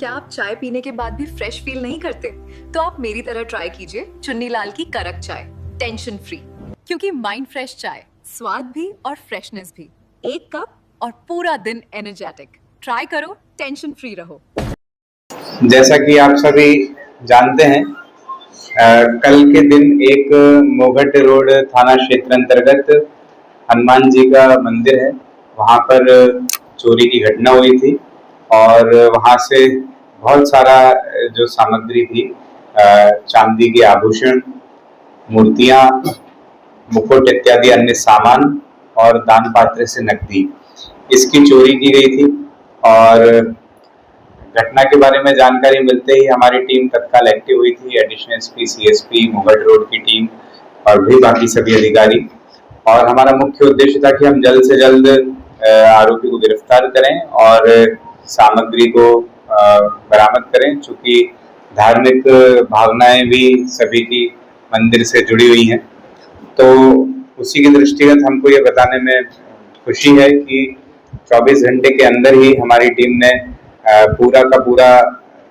क्या आप चाय पीने के बाद भी फ्रेश फील नहीं करते? तो आप मेरी तरह ट्राई कीजिए चुन्नीलाल की कड़क चाय, टेंशन फ्री। क्योंकि माइंड फ्रेश चाय, स्वाद भी और फ्रेशनेस भी, एक कप और पूरा दिन एनर्जेटिक। ट्राई करो, टेंशन फ्री रहो। जैसा कि आप सभी जानते हैं, कल के दिन एक मोघट रोड थाना क्षेत्र अंतर्गत हनुमान जी का मंदिर है, वहाँ पर चोरी की घटना हुई थी और वहाँ से बहुत सारा जो सामग्री थी, चांदी के आभूषण, मूर्तियाँ, मुकुट इत्यादि अन्य सामान और दान पात्र से नकदी, इसकी चोरी की गई थी। और घटना के बारे में जानकारी मिलते ही हमारी टीम तत्काल एक्टिव हुई थी। एडिशनल एसपी, सीएसपी, मोघट रोड की टीम और भी बाकी सभी अधिकारी। और हमारा मुख्य उद्देश्य था कि हम जल्द से जल्द आरोपी को गिरफ्तार करें और सामग्री को बरामद करें, चूंकि धार्मिक भावनाएं भी सभी की मंदिर से जुड़ी हुई हैं। तो उसी के दृष्टिगत हमको ये बताने में खुशी है कि 24 घंटे के अंदर ही हमारी टीम ने पूरा का पूरा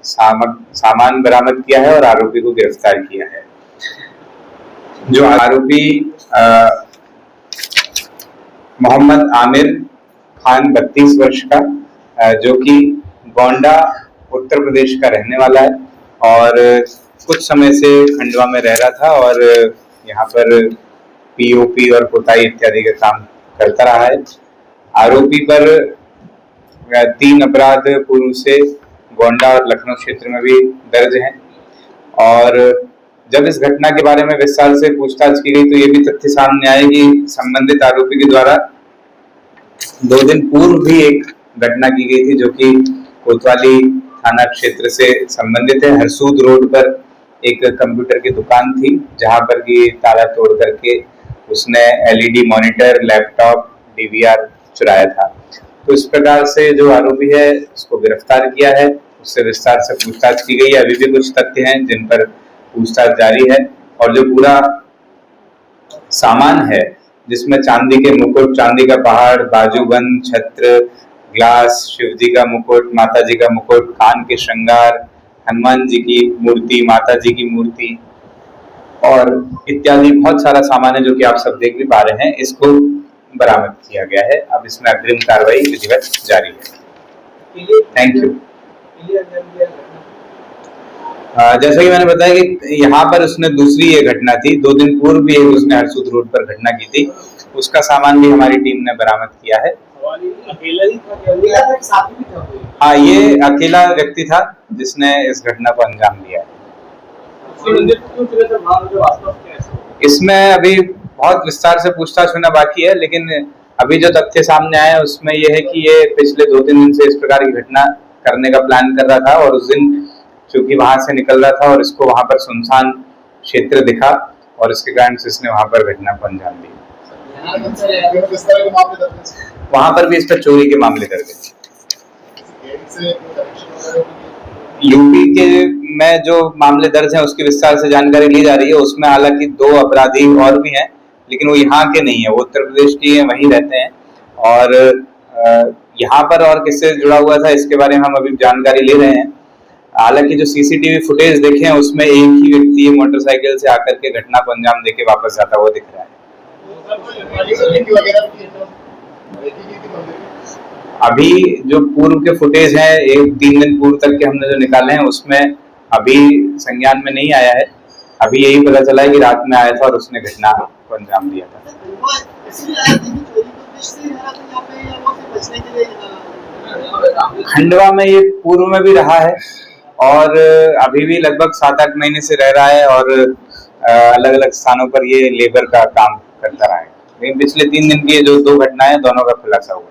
सामान बरामद किया है और आरोपी को गिरफ्तार किया है। जो आरोपी मोहम्मद आमिर खान 32 वर्ष का, जो कि गोंडा उत्तर प्रदेश का रहने वाला है और कुछ समय से खंडवा में रह रहा था और यहाँ पर पीओपी और पुताई इत्यादि का काम करता रहा है। आरोपी पर 3 अपराध पूर्व से गोंडा और लखनऊ क्षेत्र में भी दर्ज हैं। और जब इस घटना के बारे में विस्तार से पूछताछ की गई तो ये भी तथ्य सामने आए कि संबंधित आरोपी के द्वारा 2 दिन पूर्व भी एक घटना की गई थी, जो कि कोतवाली थाना क्षेत्र से संबंधित है। हरसूद रोड पर एक कंप्यूटर की दुकान थी, जहां पर कि ताला तोड़ करके उसने एलईडी मॉनिटर, लैपटॉप, डीवीआर चुराया था। तो इस प्रकार से जो आरोपी है उसको गिरफ्तार किया है, उससे विस्तार से पूछताछ की गई है। अभी भी कुछ तथ्य हैं जिन पर पूछताछ जारी है। और जो पूरा सामान है, जिसमें चांदी के मुकुट, चांदी का पहाड़, बाजूबंद, छत्र, ग्लास, शिव जी का मुकुट, माता जी का मुकुट, कान के श्रृंगार, हनुमान जी की मूर्ति, माता जी की मूर्ति और इत्यादि बहुत सारा सामान है जो कि आप सब देख भी पा रहे हैं, इसको बरामद किया गया है। अब इसमें अग्रिम कार्रवाई विधिवत जारी है। Thank you. जैसा कि मैंने बताया कि यहाँ पर उसने दूसरी ये घटना थी, 2 दिन पूर्व भी उसने हरसूद रोड पर घटना की थी, उसका सामान भी हमारी टीम ने बरामद किया है। हाँ, ये अकेला व्यक्ति था जिसने इस घटना को अंजाम दिया है। इसमें अभी बहुत विस्तार से पूछताछ होना बाकी है, लेकिन अभी जो तथ्य सामने आए हैं उसमें यह है कि ये पिछले 2-3 दिन से इस प्रकार की घटना करने का प्लान कर रहा था और उस दिन चूंकि वहां से निकल रहा था और इसको वहां पर सुनसान क्षेत्र दिखा और इसके कारण से इसने वहां पर घटना को अंजाम दिया। वहां पर भी इस पर चोरी के मामले दर्ज हैं। यूपी के में जो मामले दर्ज हैं उसकी विस्तार से जानकारी ली जा रही है। उसमें हालांकि 2 अपराधी और भी हैं, लेकिन वो यहाँ के नहीं है, वो उत्तर प्रदेश के हैं, वहीं रहते हैं। और यहाँ पर और किससे जुड़ा हुआ था इसके बारे में हम अभी जानकारी ले रहे हैं। हालांकि जो सीसीटीवी फुटेज देखे हैं उसमें एक ही व्यक्ति मोटरसाइकिल से आकर के घटना को अंजाम देके वापस जाता हुआ दिख रहा है। अभी जो पूर्व के फुटेज हैं, 3 दिन पूर्व तक के हमने जो निकाले हैं उसमें अभी संज्ञान में नहीं आया है। अभी यही पता चला है कि रात में आया था और उसने घटना को अंजाम दिया था। खंडवा में ये पूर्व में भी रहा है और अभी भी लगभग 7-8 महीने से रह रहा है और अलग अलग स्थानों पर ये लेबर का काम करता रहा है। लेकिन पिछले 3 दिन की जो 2 घटनाएं, दोनों का खुलासा हुआ है।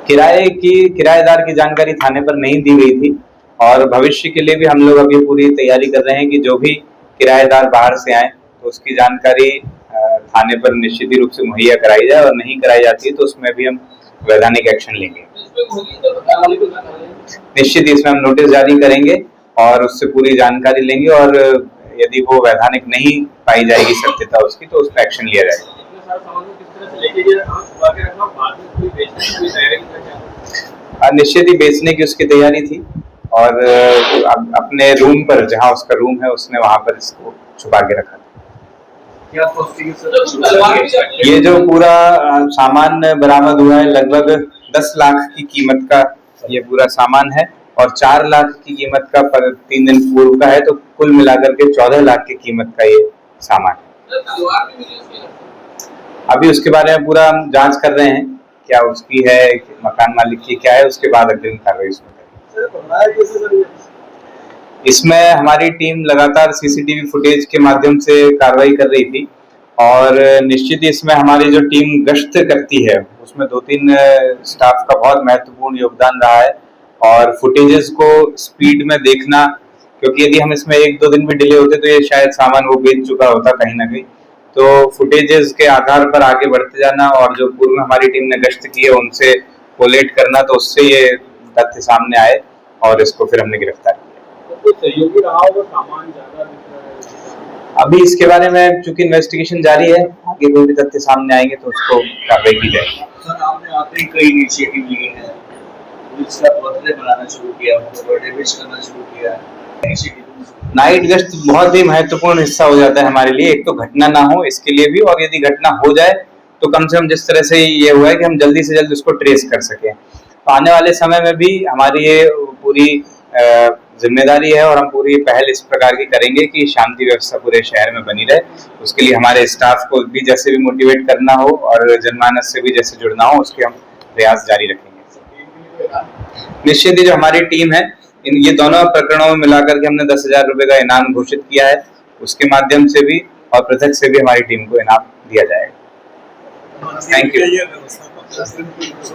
किराएदार की जानकारी थाने पर नहीं दी गई थी और भविष्य के लिए भी हम लोग अभी पूरी तैयारी कर रहे हैं कि जो भी किराएदार बाहर से आए तो उसकी जानकारी थाने पर निश्चित रूप से मुहैया कराई जाए, और नहीं कराई जाती है तो उसमें भी हम वैधानिक एक्शन लेंगे। निश्चित इसमें हम नोटिस जारी करेंगे और उससे पूरी जानकारी लेंगे और यदि वो वैधानिक नहीं पाई जाएगी सत्यता उसकी तो उस पर एक्शन लिया जाएगा। निश्चित ही बेचने की उसकी तैयारी थी और अपने रूम पर, जहाँ उसका रूम है, उसने वहां पर इसको छुपा के रखा था। ये जो पूरा सामान बरामद हुआ है, लगभग 10 लाख की कीमत का ये पूरा सामान है और 4 लाख की कीमत का 3 दिन पूर्व का है, तो कुल मिलाकर के 14 लाख की कीमत का ये सामान है। अभी उसके बारे में पूरा हम जांच कर रहे हैं, क्या उसकी है, मकान मालिक की क्या है, उसके बाद अग्रिम कार्रवाई इसमें करेंगे। इसमें हमारी टीम लगातार सीसीटीवी फुटेज के माध्यम से कार्रवाई कर रही थी और निश्चित ही इसमें हमारी जो टीम गश्त करती है उसमें 2-3 स्टाफ का बहुत महत्वपूर्ण योगदान रहा है और फुटेजेस को स्पीड में देखना, क्योंकि यदि हम इसमें 1-2 दिन भी डिले होते तो ये शायद सामान वो बेच चुका होता कहीं ना कहीं। तो फुटेजेस के आधार पर आगे बढ़ते जाना और जो पूर्व में हमारी टीम ने गश्त की है उनसे कोलेट करना, तो उससे ये तथ्य सामने आए और इसको फिर हमने गिरफ्तार किया। तो सहयोगी रहा होगा, सामान ज्यादा दिख रहा है। अभी इसके बारे में चूंकि इन्वेस्टिगेशन जारी है, आगे कोई भी तथ्य सामने आएंगे तो उसको कार्रवाई की जाएगी। सर, आपने आते ही कई इनिशिएटिव लिए हैं, पुलिस का बर्थडे बनाना शुरू किया, बर्थडे विश करना शुरू किया, नाइट गश्त बहुत ही महत्वपूर्ण हिस्सा हो जाता है हमारे लिए। एक तो घटना ना हो इसके लिए भी, और यदि घटना हो जाए तो कम से कम जिस तरह से ये हुआ है कि हम जल्दी से जल्दी उसको ट्रेस कर सकें। तो आने वाले समय में भी हमारी ये पूरी जिम्मेदारी है और हम पूरी पहल इस प्रकार की करेंगे कि शांति व्यवस्था पूरे शहर में बनी रहे। उसके लिए हमारे स्टाफ को भी जैसे भी मोटिवेट करना हो और जनमानस से भी जैसे जुड़ना हो, उसके हम प्रयास जारी रखेंगे। निश्चित ही जो हमारी टीम है, ये दोनों प्रकरणों में मिलाकर के हमने 10,000 रुपए का इनाम घोषित किया है, उसके माध्यम से भी और पृथक से भी हमारी टीम को इनाम दिया जाएगा। Thank you.